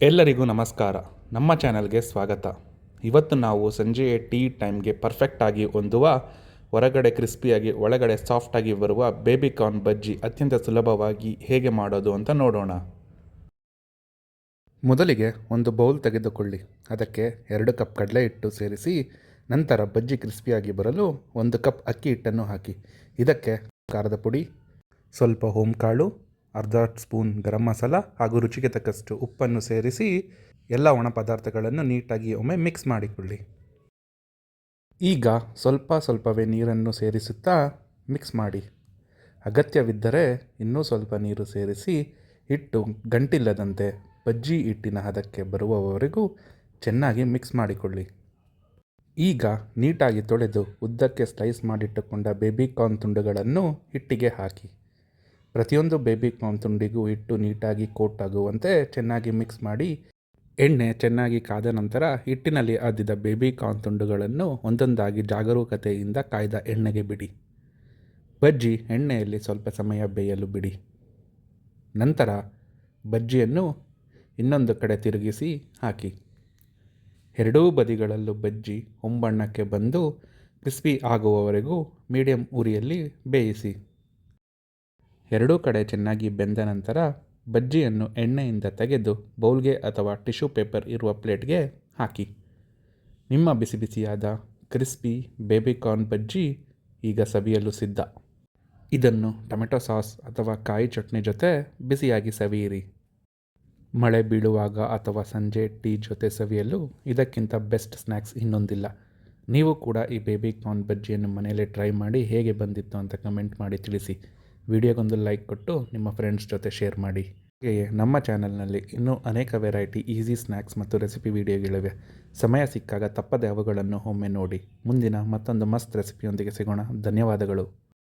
ಎಲ್ಲರಿಗೂ ನಮಸ್ಕಾರ. ನಮ್ಮ ಚಾನಲ್ಗೆ ಸ್ವಾಗತ. ಇವತ್ತು ನಾವು ಸಂಜೆಯ ಟೀ ಟೈಮ್ಗೆ ಪರ್ಫೆಕ್ಟಾಗಿ ಹೊಂದುವ, ಹೊರಗಡೆ ಕ್ರಿಸ್ಪಿಯಾಗಿ ಒಳಗಡೆ ಸಾಫ್ಟಾಗಿ ಬರುವ ಬೇಬಿಕಾರ್ನ್ ಬಜ್ಜಿ ಅತ್ಯಂತ ಸುಲಭವಾಗಿ ಹೇಗೆ ಮಾಡೋದು ಅಂತ ನೋಡೋಣ. ಮೊದಲಿಗೆ ಒಂದು ಬೌಲ್ ತೆಗೆದುಕೊಳ್ಳಿ. ಅದಕ್ಕೆ 2 ಕಪ್ ಕಡಲೆ ಹಿಟ್ಟು ಸೇರಿಸಿ, ನಂತರ ಬಜ್ಜಿ ಕ್ರಿಸ್ಪಿಯಾಗಿ ಬರಲು 1 ಕಪ್ ಅಕ್ಕಿ ಹಿಟ್ಟನ್ನು ಹಾಕಿ. ಇದಕ್ಕೆ ಖಾರದ ಪುಡಿ, ಸ್ವಲ್ಪ ಓಂಕಾಳು, ಅರ್ಧ ಸ್ಪೂನ್ ಗರಂ ಮಸಾಲ ಹಾಗೂ ರುಚಿಗೆ ತಕ್ಕಷ್ಟು ಉಪ್ಪನ್ನು ಸೇರಿಸಿ ಎಲ್ಲ ಒಣ ಪದಾರ್ಥಗಳನ್ನು ನೀಟಾಗಿ ಒಮ್ಮೆ ಮಿಕ್ಸ್ ಮಾಡಿಕೊಳ್ಳಿ. ಈಗ ಸ್ವಲ್ಪವೇ ನೀರನ್ನು ಸೇರಿಸುತ್ತಾ ಮಿಕ್ಸ್ ಮಾಡಿ. ಅಗತ್ಯವಿದ್ದರೆ ಇನ್ನೂ ಸ್ವಲ್ಪ ನೀರು ಸೇರಿಸಿ ಹಿಟ್ಟು ಗಂಟಿಲ್ಲದಂತೆ ಬಜ್ಜಿ ಹಿಟ್ಟಿನ ಹದಕ್ಕೆ ಬರುವವರೆಗೂ ಚೆನ್ನಾಗಿ ಮಿಕ್ಸ್ ಮಾಡಿಕೊಳ್ಳಿ. ಈಗ ನೀಟಾಗಿ ತೊಳೆದು ಉದ್ದಕ್ಕೆ ಸ್ಲೈಸ್ ಮಾಡಿಟ್ಟುಕೊಂಡ ಬೇಬಿಕಾರ್ನ್ ತುಂಡುಗಳನ್ನು ಹಿಟ್ಟಿಗೆ ಹಾಕಿ. ಪ್ರತಿಯೊಂದು ಬೇಬಿಕಾರ್ನ್ ತುಂಡಿಗೂ ಹಿಟ್ಟು ನೀಟಾಗಿ ಕೋಟ್ ಆಗುವಂತೆ ಚೆನ್ನಾಗಿ ಮಿಕ್ಸ್ ಮಾಡಿ. ಎಣ್ಣೆ ಚೆನ್ನಾಗಿ ಕಾದ ನಂತರ ಹಿಟ್ಟಿನಲ್ಲಿ ಅದ್ದಿದ ಬೇಬಿಕಾರ್ನ್ ತುಂಡುಗಳನ್ನು ಒಂದೊಂದಾಗಿ ಜಾಗರೂಕತೆಯಿಂದ ಕಾಯ್ದ ಎಣ್ಣೆಗೆ ಬಿಡಿ. ಬಜ್ಜಿ ಎಣ್ಣೆಯಲ್ಲಿ ಸ್ವಲ್ಪ ಸಮಯ ಬೇಯಲು ಬಿಡಿ. ನಂತರ ಬಜ್ಜಿಯನ್ನು ಇನ್ನೊಂದು ಕಡೆ ತಿರುಗಿಸಿ ಹಾಕಿ. ಎರಡೂ ಬದಿಗಳಲ್ಲೂ ಬಜ್ಜಿ ಹೊಂಬಣ್ಣಕ್ಕೆ ಬಂದು ಕ್ರಿಸ್ಪಿ ಆಗುವವರೆಗೂ ಮೀಡಿಯಂ ಉರಿಯಲ್ಲಿ ಬೇಯಿಸಿ. ಎರಡೂ ಕಡೆ ಚೆನ್ನಾಗಿ ಬೆಂದ ನಂತರ ಬಜ್ಜಿಯನ್ನು ಎಣ್ಣೆಯಿಂದ ತೆಗೆದು ಬೌಲ್ಗೆ ಅಥವಾ ಟಿಶ್ಯೂ ಪೇಪರ್ ಇರುವ ಪ್ಲೇಟ್ಗೆ ಹಾಕಿ. ನಿಮ್ಮ ಬಿಸಿ ಬಿಸಿಯಾದ ಕ್ರಿಸ್ಪಿ ಬೇಬಿಕಾರ್ನ್ ಬಜ್ಜಿ ಈಗ ಸವಿಯಲು ಸಿದ್ಧ. ಇದನ್ನು ಟೊಮೆಟೊ ಸಾಸ್ ಅಥವಾ ಕಾಯಿ ಚಟ್ನಿ ಜೊತೆ ಬಿಸಿಯಾಗಿ ಸವಿಯಿರಿ. ಮಳೆ ಬೀಳುವಾಗ ಅಥವಾ ಸಂಜೆ ಟೀ ಜೊತೆ ಸವಿಯಲು ಇದಕ್ಕಿಂತ ಬೆಸ್ಟ್ ಸ್ನ್ಯಾಕ್ಸ್ ಇನ್ನೊಂದಿಲ್ಲ. ನೀವು ಕೂಡ ಈ ಬೇಬಿಕಾರ್ನ್ ಬಜ್ಜಿಯನ್ನು ಮನೆಯಲ್ಲೇ ಟ್ರೈ ಮಾಡಿ ಹೇಗೆ ಬಂದಿತ್ತು ಅಂತ ಕಮೆಂಟ್ ಮಾಡಿ ತಿಳಿಸಿ. ವಿಡಿಯೋಗೊಂದು ಲೈಕ್ ಕೊಟ್ಟು ನಿಮ್ಮ ಫ್ರೆಂಡ್ಸ್ ಜೊತೆ ಶೇರ್ ಮಾಡಿ. ಹಾಗೆಯೇ ನಮ್ಮ ಚಾನಲ್ನಲ್ಲಿ ಇನ್ನೂ ಅನೇಕ ವೆರೈಟಿ ಈಸಿ ಸ್ನ್ಯಾಕ್ಸ್ ಮತ್ತು ರೆಸಿಪಿ ವಿಡಿಯೋಗಳಿವೆ. ಸಮಯ ಸಿಕ್ಕಾಗ ತಪ್ಪದೆ ಅವುಗಳನ್ನು ಒಮ್ಮೆ ನೋಡಿ. ಮುಂದಿನ ಮತ್ತೊಂದು ಮಸ್ತ್ ರೆಸಿಪಿಯೊಂದಿಗೆ ಸಿಗೋಣ. ಧನ್ಯವಾದಗಳು.